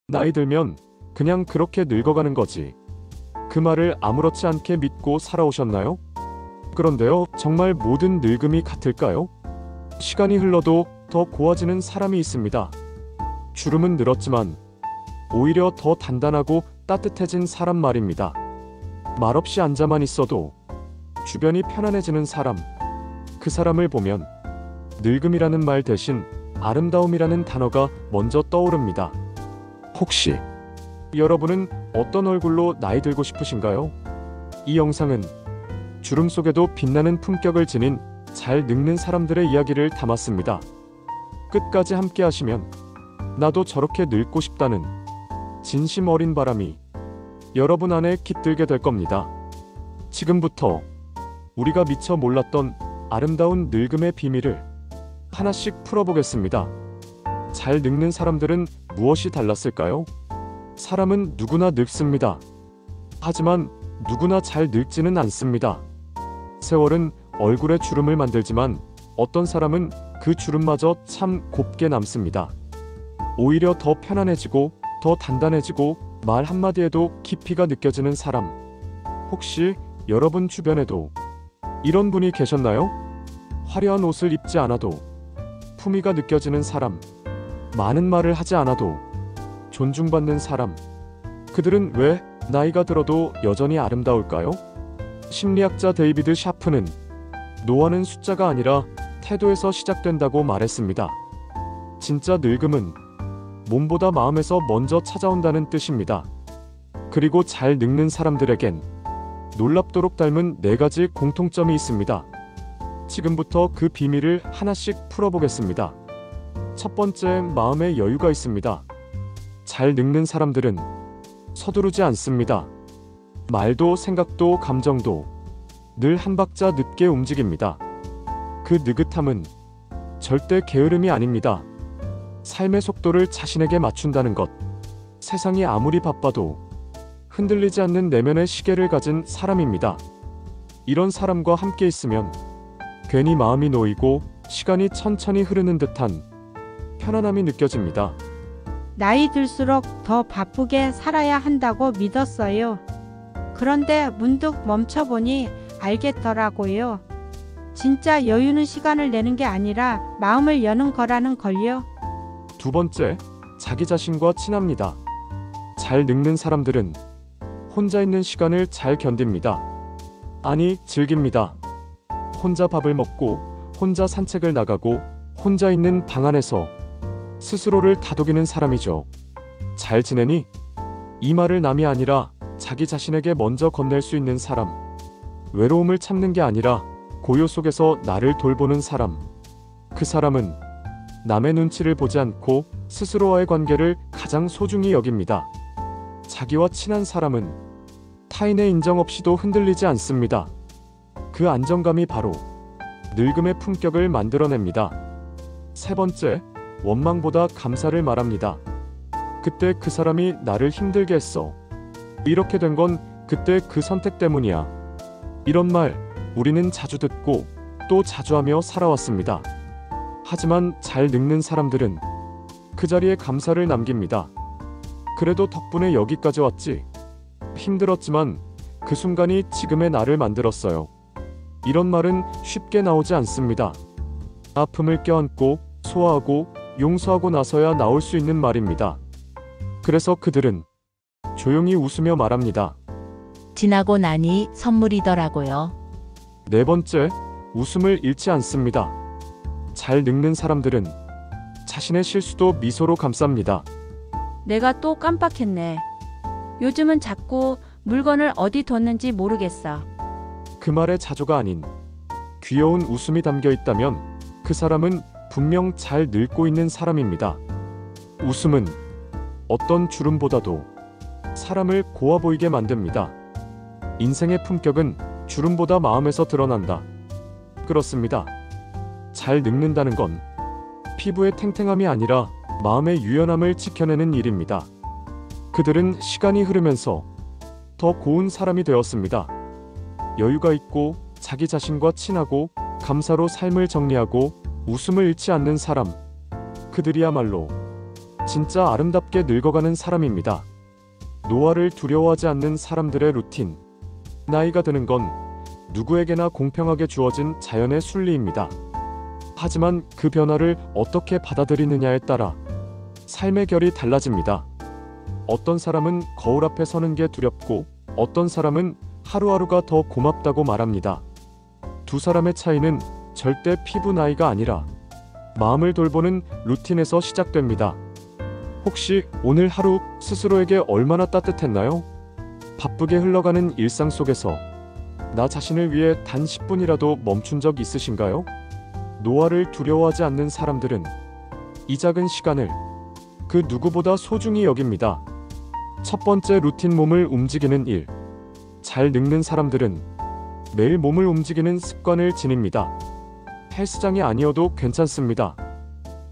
나이 들면 그냥 그렇게 늙어가는 거지. 그 말을 아무렇지 않게 믿고 살아오셨나요? 그런데요, 정말 모든 늙음이 같을까요? 시간이 흘러도 더 고와지는 사람이 있습니다. 주름은 늘었지만 오히려 더 단단하고 따뜻해진 사람 말입니다. 말없이 앉아만 있어도 주변이 편안해지는 사람. 그 사람을 보면 늙음이라는 말 대신 아름다움이라는 단어가 먼저 떠오릅니다. 혹시 여러분은 어떤 얼굴로 나이 들고 싶으신가요? 이 영상은 주름 속에도 빛나는 품격을 지닌 잘 늙는 사람들의 이야기를 담았습니다. 끝까지 함께 하시면 나도 저렇게 늙고 싶다는 진심 어린 바람이 여러분 안에 깃들게 될 겁니다. 지금부터 우리가 미처 몰랐던 아름다운 늙음의 비밀을 하나씩 풀어보겠습니다. 잘 늙는 사람들은 무엇이 달랐을까요? 사람은 누구나 늙습니다. 하지만 누구나 잘 늙지는 않습니다. 세월은 얼굴에 주름을 만들지만 어떤 사람은 그 주름마저 참 곱게 남습니다. 오히려 더 편안해지고 더 단단해지고 말 한마디에도 깊이가 느껴지는 사람. 혹시 여러분 주변에도 이런 분이 계셨나요? 화려한 옷을 입지 않아도 품위가 느껴지는 사람. 많은 말을 하지 않아도 존중받는 사람. 그들은 왜 나이가 들어도 여전히 아름다울까요? 심리학자 데이비드 샤프는 노화는 숫자가 아니라 태도에서 시작된다고 말했습니다. 진짜 늙음은 몸보다 마음에서 먼저 찾아온다는 뜻입니다. 그리고 잘 늙는 사람들에겐 놀랍도록 닮은 4가지 공통점이 있습니다. 지금부터 그 비밀을 하나씩 풀어보겠습니다. 첫 번째, 마음에 여유가 있습니다. 잘 늙는 사람들은 서두르지 않습니다. 말도 생각도 감정도 늘 한 박자 늦게 움직입니다. 그 느긋함은 절대 게으름이 아닙니다. 삶의 속도를 자신에게 맞춘다는 것. 세상이 아무리 바빠도 흔들리지 않는 내면의 시계를 가진 사람입니다. 이런 사람과 함께 있으면 괜히 마음이 놓이고 시간이 천천히 흐르는 듯한 편안함이 느껴집니다. 나이 들수록 더 바쁘게 살아야 한다고 믿었어요. 그런데 문득 멈춰보니 알겠더라고요. 진짜 여유는 시간을 내는 게 아니라 마음을 여는 거라는 걸요. 두 번째, 자기 자신과 친합니다. 잘 늙는 사람들은 혼자 있는 시간을 잘 견딥니다. 아니, 즐깁니다. 혼자 밥을 먹고, 혼자 산책을 나가고, 혼자 있는 방 안에서 스스로를 다독이는 사람이죠. 잘 지내니? 이 말을 남이 아니라 자기 자신에게 먼저 건넬 수 있는 사람. 외로움을 참는 게 아니라 고요 속에서 나를 돌보는 사람. 그 사람은 남의 눈치를 보지 않고 스스로와의 관계를 가장 소중히 여깁니다. 자기와 친한 사람은 타인의 인정 없이도 흔들리지 않습니다. 그 안정감이 바로 늙음의 품격을 만들어냅니다. 세 번째, 원망보다 감사를 말합니다. 그때 그 사람이 나를 힘들게 했어. 이렇게 된 건 그때 그 선택 때문이야. 이런 말 우리는 자주 듣고 또 자주 하며 살아왔습니다. 하지만 잘 늙는 사람들은 그 자리에 감사를 남깁니다. 그래도 덕분에 여기까지 왔지. 힘들었지만 그 순간이 지금의 나를 만들었어요. 이런 말은 쉽게 나오지 않습니다. 아픔을 껴안고 소화하고 용서하고 나서야 나올 수 있는 말입니다. 그래서 그들은 조용히 웃으며 말합니다. 지나고 나니 선물이더라고요. 네 번째, 웃음을 잃지 않습니다. 잘 늙는 사람들은 자신의 실수도 미소로 감쌉니다. 내가 또 깜빡했네. 요즘은 자꾸 물건을 어디 뒀는지 모르겠어. 그 말에 자조가 아닌 귀여운 웃음이 담겨 있다면 그 사람은 분명 잘 늙고 있는 사람입니다. 웃음은 어떤 주름보다도 사람을 고와 보이게 만듭니다. 인생의 품격은 주름보다 마음에서 드러난다. 그렇습니다. 잘 늙는다는 건 피부의 탱탱함이 아니라 마음의 유연함을 지켜내는 일입니다. 그들은 시간이 흐르면서 더 고운 사람이 되었습니다. 여유가 있고 자기 자신과 친하고 감사로 삶을 정리하고 웃음을 잃지 않는 사람. 그들이야말로 진짜 아름답게 늙어가는 사람입니다. 노화를 두려워하지 않는 사람들의 루틴. 나이가 드는 건 누구에게나 공평하게 주어진 자연의 순리입니다. 하지만 그 변화를 어떻게 받아들이느냐에 따라 삶의 결이 달라집니다. 어떤 사람은 거울 앞에 서는 게 두렵고 어떤 사람은 하루하루가 더 고맙다고 말합니다. 두 사람의 차이는 절대 피부 나이가 아니라 마음을 돌보는 루틴에서 시작됩니다. 혹시 오늘 하루 스스로에게 얼마나 따뜻했나요? 바쁘게 흘러가는 일상 속에서 나 자신을 위해 단 10분이라도 멈춘 적 있으신가요? 노화를 두려워하지 않는 사람들은 이 작은 시간을 그 누구보다 소중히 여깁니다. 첫 번째 루틴, 몸을 움직이는 일. 잘 늙는 사람들은 매일 몸을 움직이는 습관을 지닙니다. 헬스장이 아니어도 괜찮습니다.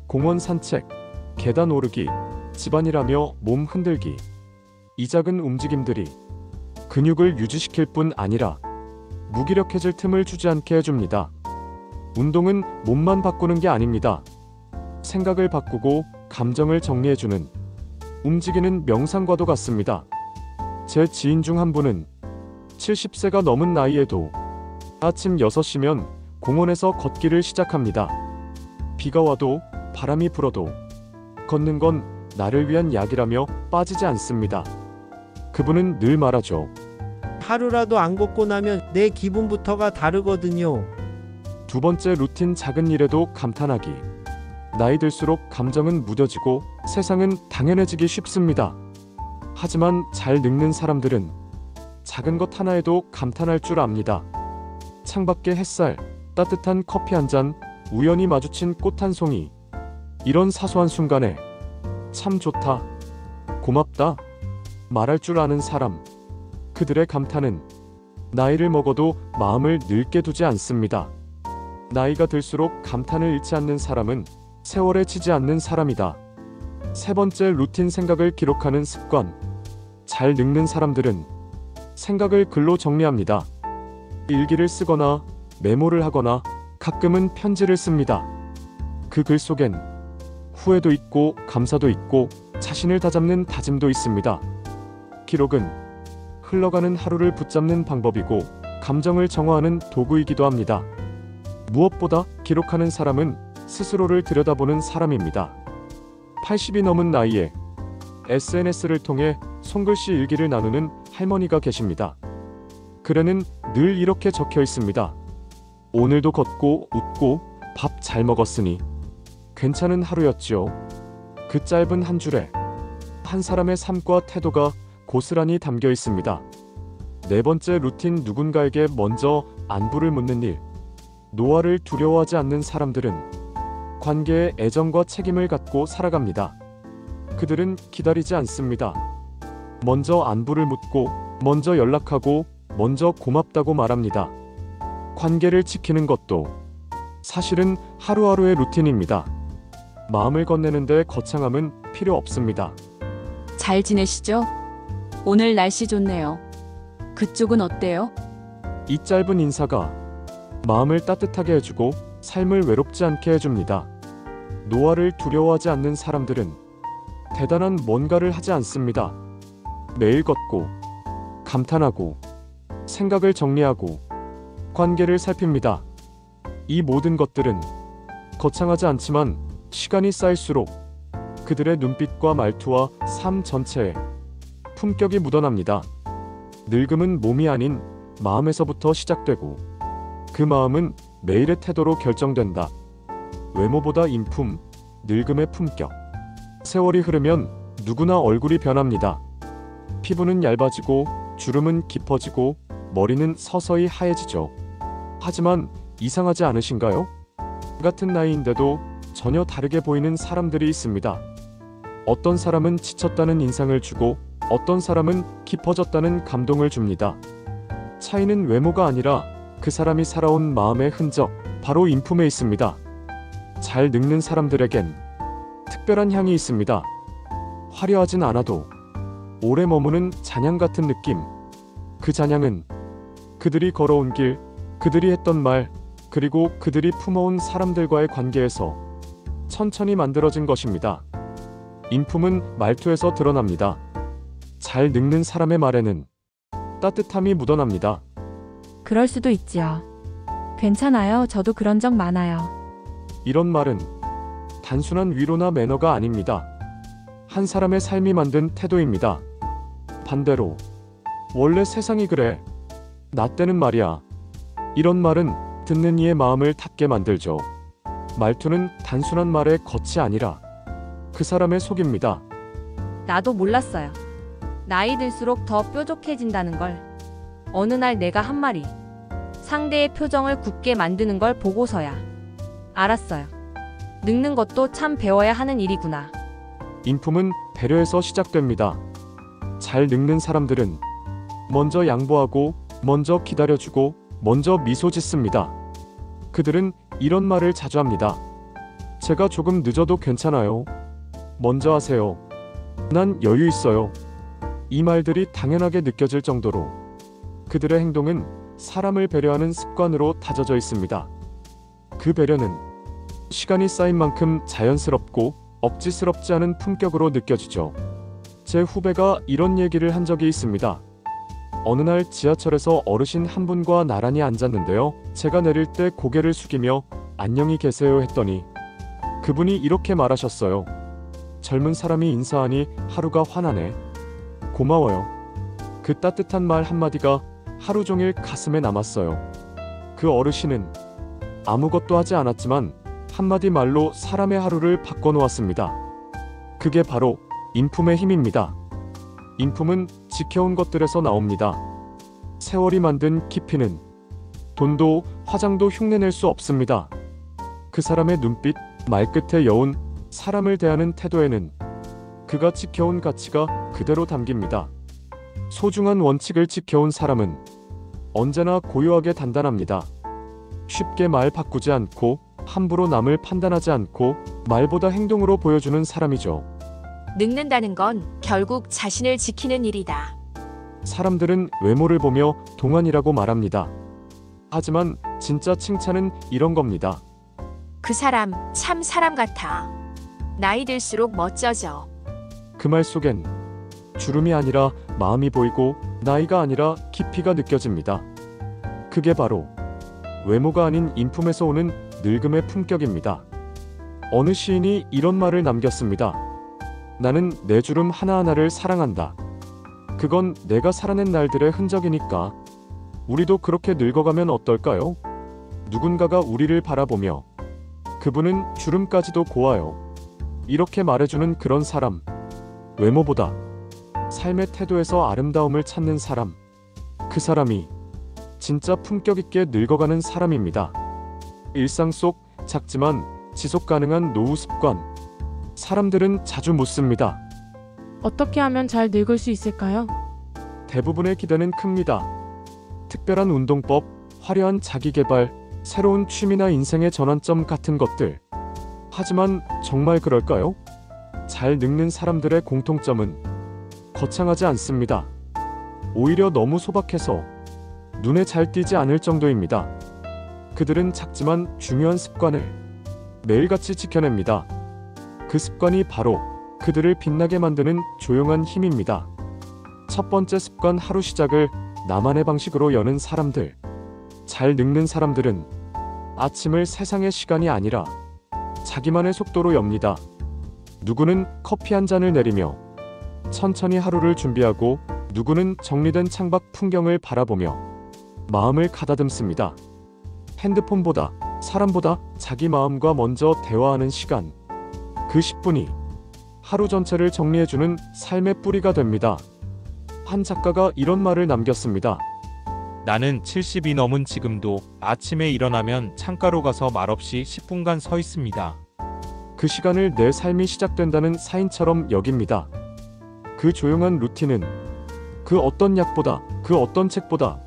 공원 산책, 계단 오르기, 집안일하며 몸 흔들기. 이 작은 움직임들이 근육을 유지시킬 뿐 아니라 무기력해질 틈을 주지 않게 해줍니다. 운동은 몸만 바꾸는 게 아닙니다. 생각을 바꾸고 감정을 정리해주는 움직이는 명상과도 같습니다. 제 지인 중 한 분은 70세가 넘은 나이에도 아침 6시면 공원에서 걷기를 시작합니다. 비가 와도 바람이 불어도 걷는 건 나를 위한 약이라며 빠지지 않습니다. 그분은 늘 말하죠. 하루라도 안 걷고 나면 내 기분부터가 다르거든요. 두 번째 루틴, 작은 일에도 감탄하기. 나이 들수록 감정은 무뎌지고 세상은 당연해지기 쉽습니다. 하지만 잘 늙는 사람들은 작은 것 하나에도 감탄할 줄 압니다. 창밖의 햇살, 따뜻한 커피 한 잔, 우연히 마주친 꽃 한 송이. 이런 사소한 순간에 참 좋다, 고맙다 말할 줄 아는 사람. 그들의 감탄은 나이를 먹어도 마음을 늙게 두지 않습니다. 나이가 들수록 감탄을 잃지 않는 사람은 세월에 지지 않는 사람이다. 세 번째 루틴, 생각을 기록하는 습관. 잘 늙는 사람들은 생각을 글로 정리합니다. 일기를 쓰거나 메모를 하거나 가끔은 편지를 씁니다. 그 글 속엔 후회도 있고 감사도 있고 자신을 다잡는 다짐도 있습니다. 기록은 흘러가는 하루를 붙잡는 방법이고 감정을 정화하는 도구이기도 합니다. 무엇보다 기록하는 사람은 스스로를 들여다보는 사람입니다. 80이 넘은 나이에 SNS를 통해 손글씨 일기를 나누는 할머니가 계십니다. 글에는 늘 이렇게 적혀 있습니다. 오늘도 걷고 웃고 밥 잘 먹었으니 괜찮은 하루였지요. 그 짧은 한 줄에 한 사람의 삶과 태도가 고스란히 담겨 있습니다. 네 번째 루틴, 누군가에게 먼저 안부를 묻는 일. 노화를 두려워하지 않는 사람들은 관계에 애정과 책임을 갖고 살아갑니다. 그들은 기다리지 않습니다. 먼저 안부를 묻고, 먼저 연락하고, 먼저 고맙다고 말합니다. 관계를 지키는 것도 사실은 하루하루의 루틴입니다. 마음을 건네는데 거창함은 필요 없습니다. 잘 지내시죠? 오늘 날씨 좋네요. 그쪽은 어때요? 이 짧은 인사가 마음을 따뜻하게 해주고 삶을 외롭지 않게 해줍니다. 노화를 두려워하지 않는 사람들은 대단한 뭔가를 하지 않습니다. 매일 걷고, 감탄하고, 생각을 정리하고, 관계를 살핍니다. 이 모든 것들은 거창하지 않지만 시간이 쌓일수록 그들의 눈빛과 말투와 삶 전체에 품격이 묻어납니다. 늙음은 몸이 아닌 마음에서부터 시작되고 그 마음은 매일의 태도로 결정된다. 외모보다 인품, 늙음의 품격. 세월이 흐르면 누구나 얼굴이 변합니다. 피부는 얇아지고 주름은 깊어지고 머리는 서서히 하얘지죠. 하지만 이상하지 않으신가요? 같은 나이인데도 전혀 다르게 보이는 사람들이 있습니다. 어떤 사람은 지쳤다는 인상을 주고 어떤 사람은 깊어졌다는 감동을 줍니다. 차이는 외모가 아니라 그 사람이 살아온 마음의 흔적, 바로 인품에 있습니다. 잘 늙는 사람들에겐 특별한 향이 있습니다. 화려하진 않아도 오래 머무는 잔향 같은 느낌. 그 잔향은 그들이 걸어온 길, 그들이 했던 말, 그리고 그들이 품어온 사람들과의 관계에서 천천히 만들어진 것입니다. 인품은 말투에서 드러납니다. 잘 늙는 사람의 말에는 따뜻함이 묻어납니다. 그럴 수도 있지요. 괜찮아요. 저도 그런 적 많아요. 이런 말은 단순한 위로나 매너가 아닙니다. 한 사람의 삶이 만든 태도입니다. 반대로 원래 세상이 그래. 나 때는 말이야. 이런 말은 듣는 이의 마음을 닫게 만들죠. 말투는 단순한 말의 겉이 아니라 그 사람의 속입니다. 나도 몰랐어요. 나이 들수록 더 뾰족해진다는 걸. 어느 날 내가 한 말이 상대의 표정을 굳게 만드는 걸 보고서야 알았어요. 늙는 것도 참 배워야 하는 일이구나. 인품은 배려에서 시작됩니다. 잘 늙는 사람들은 먼저 양보하고, 먼저 기다려주고, 먼저 미소 짓습니다. 그들은 이런 말을 자주 합니다. 제가 조금 늦어도 괜찮아요. 먼저 하세요. 난 여유 있어요. 이 말들이 당연하게 느껴질 정도로 그들의 행동은 사람을 배려하는 습관으로 다져져 있습니다. 그 배려는 시간이 쌓인 만큼 자연스럽고 억지스럽지 않은 품격으로 느껴지죠. 제 후배가 이런 얘기를 한 적이 있습니다. 어느 날 지하철에서 어르신 한 분과 나란히 앉았는데요. 제가 내릴 때 고개를 숙이며 안녕히 계세요 했더니 그분이 이렇게 말하셨어요. 젊은 사람이 인사하니 하루가 환하네. 고마워요. 그 따뜻한 말 한마디가 하루 종일 가슴에 남았어요. 그 어르신은 아무것도 하지 않았지만 한마디 말로 사람의 하루를 바꿔놓았습니다. 그게 바로 인품의 힘입니다. 인품은 지켜온 것들에서 나옵니다. 세월이 만든 깊이는 돈도 화장도 흉내낼 수 없습니다. 그 사람의 눈빛, 말끝의 여운, 사람을 대하는 태도에는 그가 지켜온 가치가 그대로 담깁니다. 소중한 원칙을 지켜온 사람은 언제나 고요하게 단단합니다. 쉽게 말 바꾸지 않고 함부로 남을 판단하지 않고 말보다 행동으로 보여주는 사람이죠. 늙는다는 건 결국 자신을 지키는 일이다. 사람들은 외모를 보며 동안이라고 말합니다. 하지만 진짜 칭찬은 이런 겁니다. 그 사람 참 사람 같아. 나이 들수록 멋져져. 그 말 속엔 주름이 아니라 마음이 보이고 나이가 아니라 깊이가 느껴집니다. 그게 바로 외모가 아닌 인품에서 오는 늙음의 품격입니다. 어느 시인이 이런 말을 남겼습니다. 나는 내 주름 하나하나를 사랑한다. 그건 내가 살아낸 날들의 흔적이니까. 우리도 그렇게 늙어가면 어떨까요? 누군가가 우리를 바라보며 그분은 주름까지도 고와요. 이렇게 말해주는 그런 사람. 외모보다 삶의 태도에서 아름다움을 찾는 사람. 그 사람이 진짜 품격 있게 늙어가는 사람입니다. 일상 속 작지만 지속 가능한 노후 습관. 사람들은 자주 묻습니다. 어떻게 하면 잘 늙을 수 있을까요? 대부분의 기대는 큽니다. 특별한 운동법, 화려한 자기개발, 새로운 취미나 인생의 전환점 같은 것들. 하지만 정말 그럴까요? 잘 늙는 사람들의 공통점은 거창하지 않습니다. 오히려 너무 소박해서 눈에 잘 띄지 않을 정도입니다. 그들은 작지만 중요한 습관을 매일같이 지켜냅니다. 그 습관이 바로 그들을 빛나게 만드는 조용한 힘입니다. 첫 번째 습관, 하루 시작을 나만의 방식으로 여는 사람들. 잘 늙는 사람들은 아침을 세상의 시간이 아니라 자기만의 속도로 엽니다. 누구는 커피 한 잔을 내리며 천천히 하루를 준비하고 누구는 정리된 창밖 풍경을 바라보며 마음을 가다듬습니다. 핸드폰보다 사람보다 자기 마음과 먼저 대화하는 시간. 그 10분이 하루 전체를 정리해주는 삶의 뿌리가 됩니다. 한 작가가 이런 말을 남겼습니다. 나는 70이 넘은 지금도 아침에 일어나면 창가로 가서 말없이 10분간 서 있습니다. 그 시간을 내 삶이 시작된다는 사인처럼 여깁니다. 그 조용한 루틴은 그 어떤 약보다, 그 어떤 책보다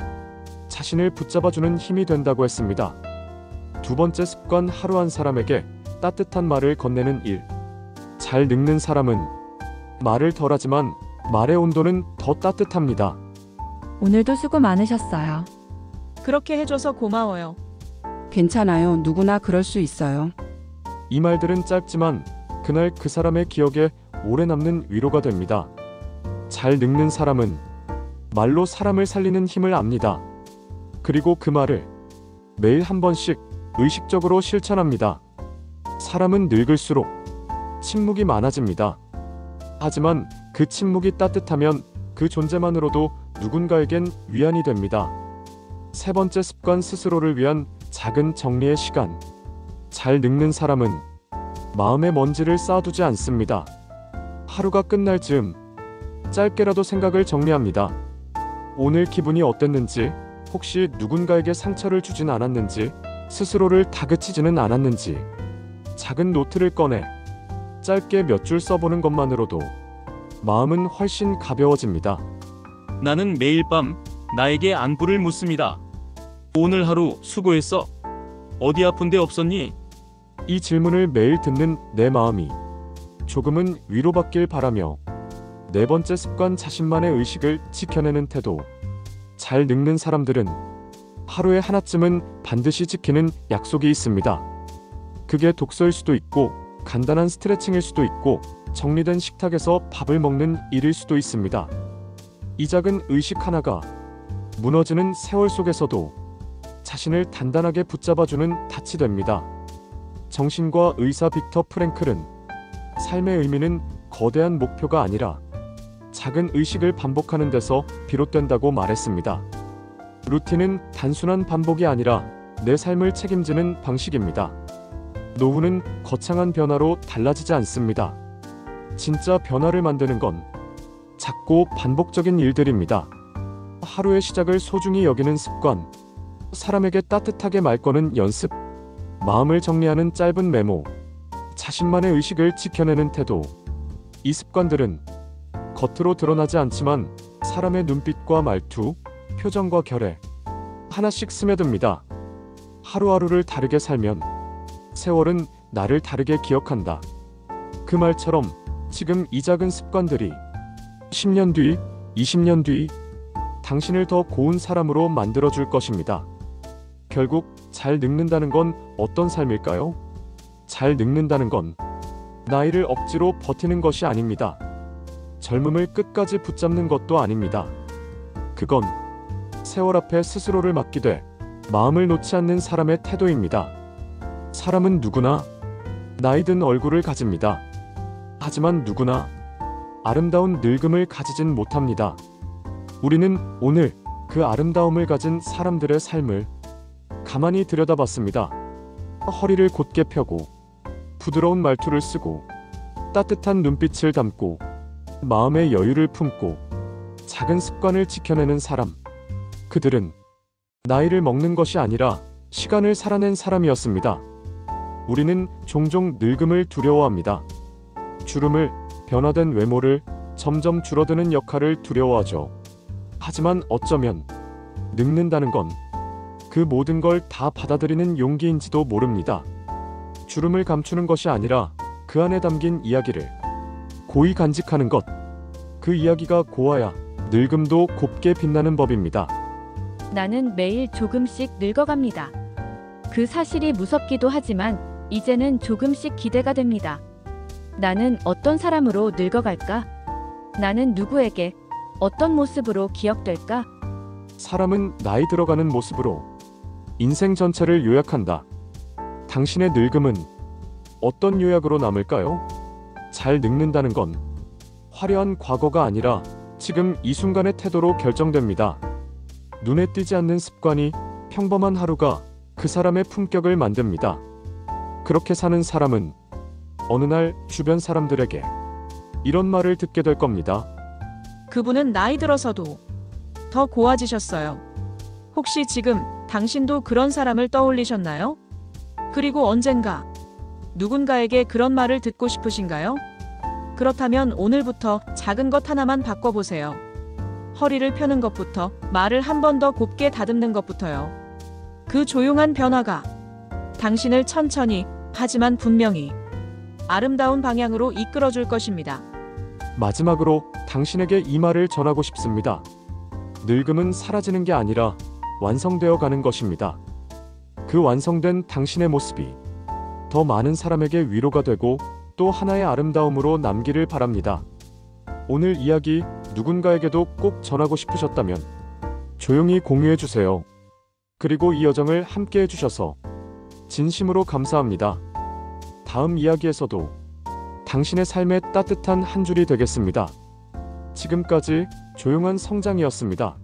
자신을 붙잡아주는 힘이 된다고 했습니다. 두 번째 습관, 하루 한 사람에게 따뜻한 말을 건네는 일. 잘 늙는 사람은 말을 덜하지만 말의 온도는 더 따뜻합니다. 오늘도 수고 많으셨어요. 그렇게 해줘서 고마워요. 괜찮아요. 누구나 그럴 수 있어요. 이 말들은 짧지만 그날 그 사람의 기억에 오래 남는 위로가 됩니다. 잘 늙는 사람은 말로 사람을 살리는 힘을 압니다. 그리고 그 말을 매일 한 번씩 의식적으로 실천합니다. 사람은 늙을수록 침묵이 많아집니다. 하지만 그 침묵이 따뜻하면 그 존재만으로도 누군가에겐 위안이 됩니다. 세 번째 습관, 스스로를 위한 작은 정리의 시간. 잘 늙는 사람은 마음에 먼지를 쌓아두지 않습니다. 하루가 끝날 즈음 짧게라도 생각을 정리합니다. 오늘 기분이 어땠는지, 혹시 누군가에게 상처를 주진 않았는지, 스스로를 다그치지는 않았는지 작은 노트를 꺼내 짧게 몇 줄 써보는 것만으로도 마음은 훨씬 가벼워집니다. 나는 매일 밤 나에게 안부를 묻습니다. 오늘 하루 수고했어. 어디 아픈 데 없었니? 이 질문을 매일 듣는 내 마음이 조금은 위로받길 바라며, 네 번째 습관, 자신만의 의식을 지켜내는 태도. 잘 늙는 사람들은 하루에 하나쯤은 반드시 지키는 약속이 있습니다. 그게 독서일 수도 있고, 간단한 스트레칭일 수도 있고, 정리된 식탁에서 밥을 먹는 일일 수도 있습니다. 이 작은 의식 하나가 무너지는 세월 속에서도 자신을 단단하게 붙잡아주는 닻이 됩니다. 정신과 의사 빅터 프랭클은 삶의 의미는 거대한 목표가 아니라 작은 의식을 반복하는 데서 비롯된다고 말했습니다. 루틴은 단순한 반복이 아니라 내 삶을 책임지는 방식입니다. 노후는 거창한 변화로 달라지지 않습니다. 진짜 변화를 만드는 건 작고 반복적인 일들입니다. 하루의 시작을 소중히 여기는 습관, 사람에게 따뜻하게 말 거는 연습, 마음을 정리하는 짧은 메모, 자신만의 의식을 지켜내는 태도. 이 습관들은 겉으로 드러나지 않지만 사람의 눈빛과 말투, 표정과 결에 하나씩 스며듭니다. 하루하루를 다르게 살면 세월은 나를 다르게 기억한다. 그 말처럼 지금 이 작은 습관들이 10년 뒤, 20년 뒤 당신을 더 고운 사람으로 만들어줄 것입니다. 결국 잘 늙는다는 건 어떤 삶일까요? 잘 늙는다는 건 나이를 억지로 버티는 것이 아닙니다. 젊음을 끝까지 붙잡는 것도 아닙니다. 그건 세월 앞에 스스로를 맡기되 마음을 놓지 않는 사람의 태도입니다. 사람은 누구나 나이 든 얼굴을 가집니다. 하지만 누구나 아름다운 늙음을 가지진 못합니다. 우리는 오늘 그 아름다움을 가진 사람들의 삶을 가만히 들여다봤습니다. 허리를 곧게 펴고, 부드러운 말투를 쓰고, 따뜻한 눈빛을 담고, 마음의 여유를 품고, 작은 습관을 지켜내는 사람. 그들은 나이를 먹는 것이 아니라 시간을 살아낸 사람이었습니다. 우리는 종종 늙음을 두려워합니다. 주름을, 변화된 외모를, 점점 줄어드는 역할을 두려워하죠. 하지만 어쩌면 늙는다는 건 그 모든 걸 다 받아들이는 용기인지도 모릅니다. 주름을 감추는 것이 아니라 그 안에 담긴 이야기를 고이 간직하는 것. 그 이야기가 고와야 늙음도 곱게 빛나는 법입니다. 나는 매일 조금씩 늙어갑니다. 그 사실이 무섭기도 하지만 이제는 조금씩 기대가 됩니다. 나는 어떤 사람으로 늙어갈까? 나는 누구에게 어떤 모습으로 기억될까? 사람은 나이 들어가는 모습으로 인생 전체를 요약한다. 당신의 늙음은 어떤 요약으로 남을까요? 잘 늙는다는 건 화려한 과거가 아니라 지금 이 순간의 태도로 결정됩니다. 눈에 띄지 않는 습관이, 평범한 하루가 그 사람의 품격을 만듭니다. 그렇게 사는 사람은 어느 날 주변 사람들에게 이런 말을 듣게 될 겁니다. 그분은 나이 들어서도 더 고와지셨어요. 혹시 지금 당신도 그런 사람을 떠올리셨나요? 그리고 언젠가 누군가에게 그런 말을 듣고 싶으신가요? 그렇다면 오늘부터 작은 것 하나만 바꿔보세요. 허리를 펴는 것부터, 말을 한 번 더 곱게 다듬는 것부터요. 그 조용한 변화가 당신을 천천히, 하지만 분명히 아름다운 방향으로 이끌어줄 것입니다. 마지막으로 당신에게 이 말을 전하고 싶습니다. 늙음은 사라지는 게 아니라 완성되어 가는 것입니다. 그 완성된 당신의 모습이 더 많은 사람에게 위로가 되고 또 하나의 아름다움으로 남기를 바랍니다. 오늘 이야기 누군가에게도 꼭 전하고 싶으셨다면 조용히 공유해 주세요. 그리고 이 여정을 함께 해주셔서 진심으로 감사합니다. 다음 이야기에서도 당신의 삶의 따뜻한 한 줄이 되겠습니다. 지금까지 조용한 성장이었습니다.